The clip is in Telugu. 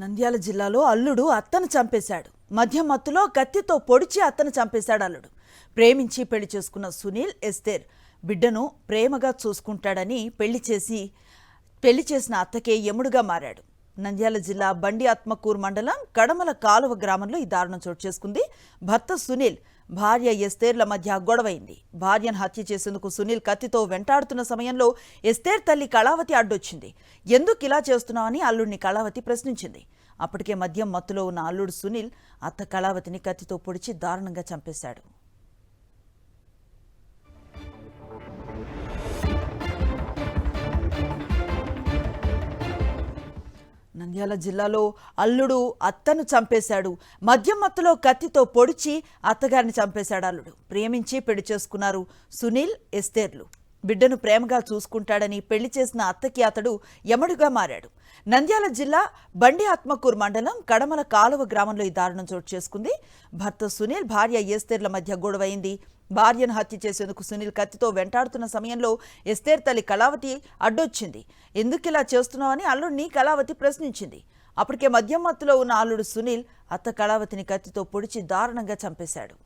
నంద్యాల జిల్లాలో అల్లుడు అత్తను చంపేశాడు. మద్యం మత్తులో కత్తితో పొడిచి అత్తను చంపేశాడు అల్లుడు. ప్రేమించి పెళ్లి చేసుకున్న సునీల్ ఎస్తేర్ బిడ్డను ప్రేమగా చూసుకుంటాడని పెళ్లి చేసిన అత్తకే యముడుగా మారాడు. నంద్యాల జిల్లా బండి ఆత్మకూరు మండలం కడమల కాలువ గ్రామంలో ఈ దారుణం చోటు చేసుకుంది. భర్త సునీల్, భార్య ఎస్తేర్ల మధ్య గొడవైంది. భార్యను హత్య చేసేందుకు సునీల్ కత్తితో వెంటాడుతున్న సమయంలో ఎస్తేర్ తల్లి కళావతి అడ్డొచ్చింది. ఎందుకు ఇలా చేస్తున్నావని అల్లుడిని కళావతి ప్రశ్నించింది. అప్పటికే మద్యం మత్తులో ఉన్న అల్లుడు సునీల్ అత్త కళావతిని కత్తితో పొడిచి దారుణంగా చంపేశాడు. నంద్యాల జిల్లాలో అల్లుడు అత్తను చంపేశాడు. మద్యం మత్తులో కత్తితో పొడిచి అత్తగారిని చంపేశాడు అల్లుడు. ప్రేమించి పెళ్లి చేసుకున్నారు సునీల్ ఎస్తేర్లు. బిడ్డను ప్రేమగా చూసుకుంటాడని పెళ్లి చేసిన అత్తకి అతడు యముడుగా మారాడు. నంద్యాల జిల్లా బండి ఆత్మకూరు మండలం కడమల కాలువ గ్రామంలో ఈ దారుణం చోటు చేసుకుంది. భర్త సునీల్, భార్య ఎస్తేర్ల మధ్య గొడవైంది. భార్యను హత్య చేసేందుకు సునీల్ కత్తితో వెంటాడుతున్న సమయంలో ఎస్తేర్ తల్లి కళావతి అడ్డొచ్చింది. ఎందుకిలా చేస్తున్నావని అల్లుడిని కళావతి ప్రశ్నించింది. అప్పటికే మద్యం మత్తులో ఉన్న అల్లుడు సునీల్ అత్త కళావతిని కత్తితో పొడిచి దారుణంగా చంపేశాడు.